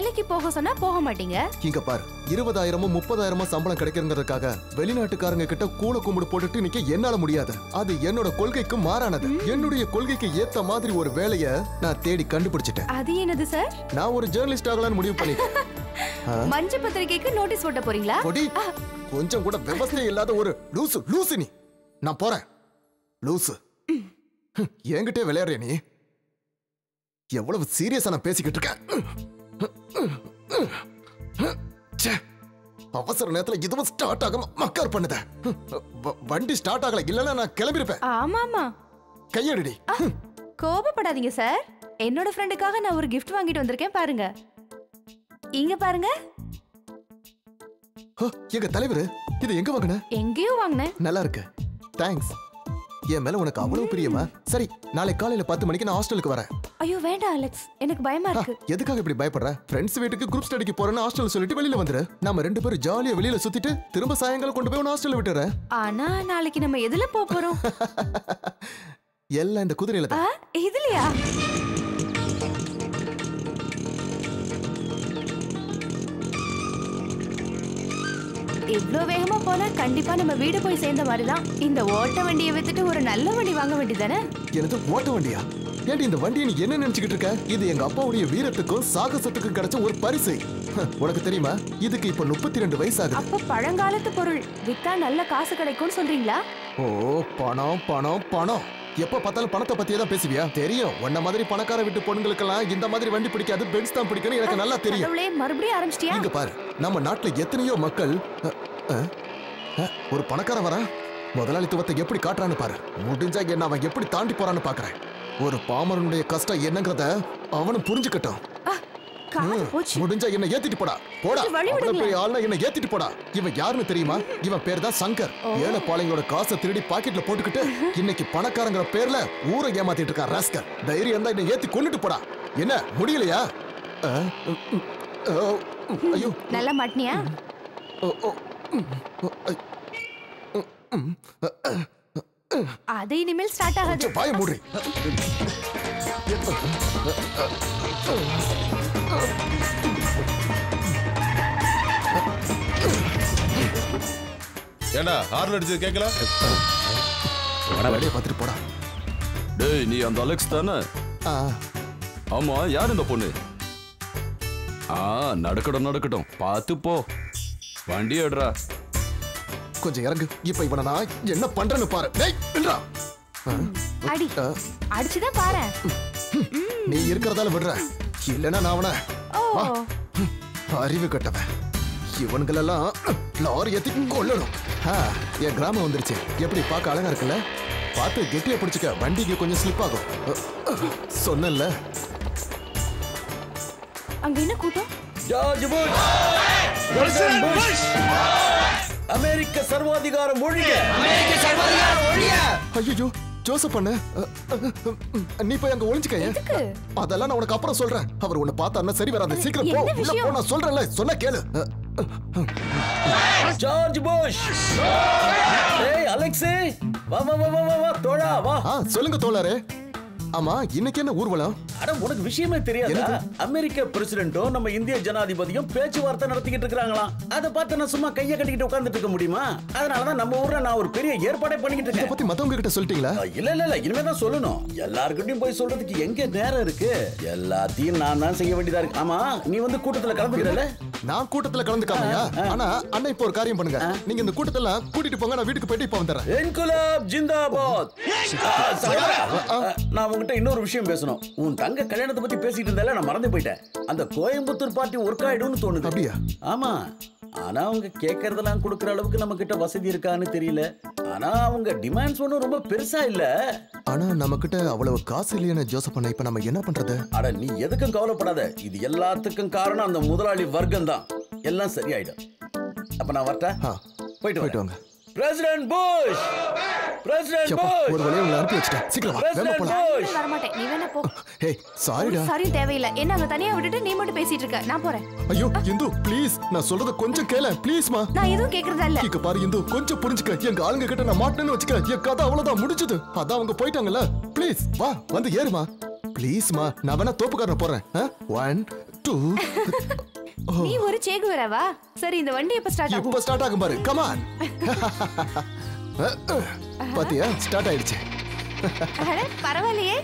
வேலைக்கு போக சொன்னா போக மாட்டீங்க. இங்க பாரு, 20,000 30,000 சம்பளம் கிடைக்கிறதுக்காக வெளிநாட்டுக்காரங்க கிட்ட கூல கும்பிடு போட்டுட்டு நிக்க என்னால முடியாது. அது என்னோட கொள்கைக்கு மாறானது. என்னுடைய கொள்கைக்கு ஏத்த மாதிரி ஒரு வேலைய நான் தேடி கண்டுபிடிச்சிட்டேன். அது என்னது சார்? நான் ஒரு ஜெர்னலிஸ்ட் ஆகலாம்னு முடிவு பண்ணிட்டேன். மஞ்ச பத்திரிகைக்கு நோட்டீஸ் போட்ட போறீங்களா? கொஞ்சம் கூட விவசாயம் இல்லாத ஒரு லூசு நீ. நான் போறேன். லூசு என்கிட்ட விளையாடுற நீ. எவ்வளவு சீரியஸா நான் பேசிக்கிட்டு இருக்கேன். அவசர நேரத்துல இதுவும் ஸ்டார்ட் ஆகாம மக்கார் பண்ணுத. வண்டி ஸ்டார்ட் ஆகல, இல்லன்னா நான் கிளம்பிருப்பேன். ஆமாமா. கையடிடி. கோபப்படாதீங்க சார். என்னோட ஃப்ரெண்டுக்காக நான் ஒரு கிஃப்ட் வாங்கிட்டு வந்திருக்கேன் பாருங்க. இங்க பாருங்க. எங்க தலைவர், இது எங்க வாங்குன? எங்கேயோ வாங்குனேன். நல்லா இருக்கு. தேங்க்ஸ். என் மேல உனக்கு அவ்வளவு பிரியமா? சரி, நாளை காலையில 10 மணிக்கு நான் ஹாஸ்டலுக்கு வரேன். ஐயோ வேண்டாம் அலெக்ஸ், எனக்கு பயமா இருக்கு. எதுக்காக இப்படி பயப்படுற? ஃப்ரெண்ட்ஸ் வீட்டுக்கு குரூப் ஸ்டடிக்கு போறேன்னு ஹாஸ்டல் சொல்லிட்டு வெளியில வந்துரு. நாம 2 பேரும் ஜாலியா வெளியில சுத்திட்டு திரும்ப சாயங்காலம் கொண்டு போய் ஹாஸ்டல்ல விட்டுறேன். ஆனா நாளைக்கு நம்ம எதுல போறோம்? எல்லாம் இந்த குதிரையில தான். இதுலயா? இவ்ளோ வேகமா போனா கண்டிப்பா நம்ம வீடு போய் சேர்ந்த மாதிரிதான். இந்த ஓட்ட வண்டியை வித்துட்டு ஒரு நல்ல வண்டி வாங்க வேண்டியதானே? எனது ஓட்ட வண்டியா? ஏன்டி இந்த வண்டியை நீ என்ன நினைச்சுக்கிட்டு இருக்க? இது எங்க அப்பாவுடைய வீரத்துக்கும் சாகசத்துக்கும் கிடைச்ச ஒரு பரிசு. உனக்கு தெரியுமா, இதுக்கு இப்ப 32 வயசு ஆகுது. அப்ப பழங்காலத்து பொருள் வித்தா நல்ல காசு கிடைக்கும்னு சொல்றீங்களா? ஓ, பணம் பணம் பணம். எப்ப பார்த்தாலும் பணத்தை பத்தியே தான் பேசுவியா? தெரியும், உன்ன மாதிரி பணக்கார வீட்டு பொண்ணுங்களுக்கெல்லாம் இந்த மாதிரி வண்டி பிடிக்காது, பென்ஸ் தான் பிடிக்கும்னு எனக்கு நல்லா தெரியும். மறுபடியும் ஆரம்பிச்சிட்டியா? இங்க பாரு, நம்ம நாட்டுல எத்தனையோ மக்கள். ஒரு பணக்கார வரா, முதலாளித்துவத்தை எப்படி காட்டுறான்னு பாரு. முடிஞ்சா என்ன அவன் எப்படி தாண்டி போறான்னு பாக்குறேன். ஒரு பாமரனுடைய கஷ்டம் என்னங்கறத அவனும் புரிஞ்சுக்கட்டும். முடிஞ்சா என்ன ஏத்திட்டு போடா. போடா, பெரிய ஆள்னா என்ன ஏத்திட்டு போடா. இவன் யாருன்னு தெரியுமா? இவன் பேர் தான் சங்கர். ஏழை பாளையங்களோட காசை திருடி பாக்கெட்ல போட்டுக்கிட்டு இன்னைக்கு பணக்காரங்கிற பேர்ல ஊரை ஏமாத்திட்டு இருக்கான் ராஸ்கர். தைரியம் தான் என்ன ஏத்தி கொண்டுட்டு போடா. என்ன முடியலையா? ஐயோ, நல்லா மாட்டினியா? அது இனிமேல் ஸ்டார்ட் ஆகாது. பாய மூடி. ஏண்டா ஹார்ன் அடிச்சது கேட்கல? வண்டியை பார்த்துட்டு போடா. டேய், நீ அந்த அலெக்ஸ் தானே? ஆமா, யார் இந்த பொண்ணு? நடக்கட்டும், பார்த்து போ. வண்டி எடுறா. கொஞ்சம் இறங்கு. இப்ப இவனை நான் என்ன பண்றேன்னு பாரு. டேய், நில்றா. அடி. அடிச்சுதான் பாரு. நீ இருக்கிறதால விடுற, இல்லனா நான் அவனை. அறிவு கட்டவன். இவனுங்களெல்லாம் லாரி ஏத்தி கொள்ளணும். என் கிராமம் வந்துருச்சு. எப்படி பார்க்க அழகா இருக்குல்ல? பார்த்து கெட்டியா பிடிச்சுக்க, வண்டிக்கு கொஞ்சம் ஸ்லிப் ஆகும். சொன்னல. அங்க என்ன கூட்டம்? ஜார்ஜ் புஷ், பிரசிடென்ட் புஷ், அமெரிக்க சர்வாதிகாரம் ஒழிக. ஐயோ, ஜோசப் அண்ணே, நீ போய் அங்க ஒளிஞ்சுக்க. அதெல்லாம் நான் உனக்கு அப்புறம் சொல்றேன். அவர் உன்னை பார்த்தா சரி வராது. சீக்கிரம் போ. உள்ள போ, நான் சொல்றேன்ல. சொன்ன கேளு. George Bush. ஏய் அலெக்ஸ், வா வா வா வா வா தோழா வா. சொல்லுங்க தோழரே. ஆமா, இன்னைக்கு என்ன ஊர்வலம்? அட, உனக்கு விஷயமே தெரியாதா? அமெரிக்க பிரசிடென்ட்டும் நம்ம இந்திய ஜனாதிபதியும் பேச்சுவார்த்தை நடத்திக்கிட்டு இருக்காங்களாம். அத பார்த்து நான் சும்மா கையை கட்டிக்கிட்டு உட்கார்ந்துட்டு இருக்க முடியுமா? அதனாலதான் நம்ம ஊர்ல நான் ஒரு பெரிய ஏற்பாடை பண்ணிக்கிட்டு இருக்கேன். இத பத்தி மத்தவங்க கிட்ட சொல்லிட்டீங்களா? இல்ல, இனிமே தான் சொல்லணும். எல்லார்கிட்டயும் போய் சொல்றதுக்கு எங்க நேரம் இருக்கு? எல்லாத்தையும் நான் தான் செய்ய வேண்டியதா இருக்கு. ஆமா, நீ வந்து கூட்டத்துல கலந்துக்கிறல? நான் கூட்டத்துல கலந்துக்காமையா? ஆனா அண்ணா இப்போ ஒரு காரியம் பண்ணுங்க. நீங்க இந்த கூட்டத்துல கூட்டிட்டு போங்க, நான் வீட்டுக்கு போயிட்டு இப்ப வந்துறேன். இன்குலாப் ஜிந்தாபாத். நான் உங்ககிட்ட இன்னொரு விஷயம் பேசணும். உன் தங்க கல்யாணத்தை பத்தி பேசிட்டு இருந்தால நான் மறந்து போயிட்டேன். அந்த கோயம்புத்தூர் பார்ட்டி ஒர்க் ஆயிடும்னு தோணுது. அப்படியா? ஆமா. ஆனா அவங்க கேட்கறதெல்லாம் கொடுக்கற அளவுக்கு நம்ம கிட்ட வசதி இருக்கான்னு தெரியல. ஆனா அவங்க டிமாண்ட்ஸ் ஒன்றும் ரொம்ப பெருசா இல்ல. ஆனா நம்ம கிட்ட அவ்வளவு காசு இல்லையான ஜோசப் அண்ணா, இப்ப நம்ம என்ன பண்றது? அட, நீ எதுக்கும் கவலைப்படாத. இது எல்லாத்துக்கும் காரணம் அந்த முதலாளி வர்க்கம் தான். எல்லாம் சரியாயிடும். அப்ப நான் வரட்டா? போயிட்டு வாங்க. President Bush, president Bush. ஒரு வழியை உங்களை அனுப்பி வச்சிட்டேன். சீக்கிரம் வா, வேகமா போலாம். வர மாட்டேன், நீ வேணா போ. ஏய், சாரிடா. சாரி தேவையில்லை. என்ன அங்க தனியா விட்டுட்டு நீ மட்டும் பேசிட்டு இருக்க? நான் போறேன். ஐயோ இந்து, ப்ளீஸ், நான் சொல்றத கொஞ்சம் கேள ப்ளீஸ்மா. நான் எதுவும் கேக்குறதா இல்ல. இங்க பாரு இந்து, கொஞ்சம் புரிஞ்சுக்க. எங்க ஆளுங்க கிட்ட நான் மாட்டேன்னு வச்சுக்க, என் கதை அவ்வளவுதான் முடிஞ்சது. அதான் அவங்க போயிட்டாங்கல்ல. ப்ளீஸ் வா, வந்து ஏறுமா. ப்ளீஸ்மா, நான் வேணா தோப்புக்காரனை போறேன். 1 நீ ஒரு சேகுவராவா? சரி இந்த வண்டி எப்ப ஸ்டார்ட் ஆகும்? இப்ப ஸ்டார்ட் ஆகும் பாரு. Come on. பாத்தியா ஸ்டார்ட் ஆயிடுச்சு. பரவாயில்லையே.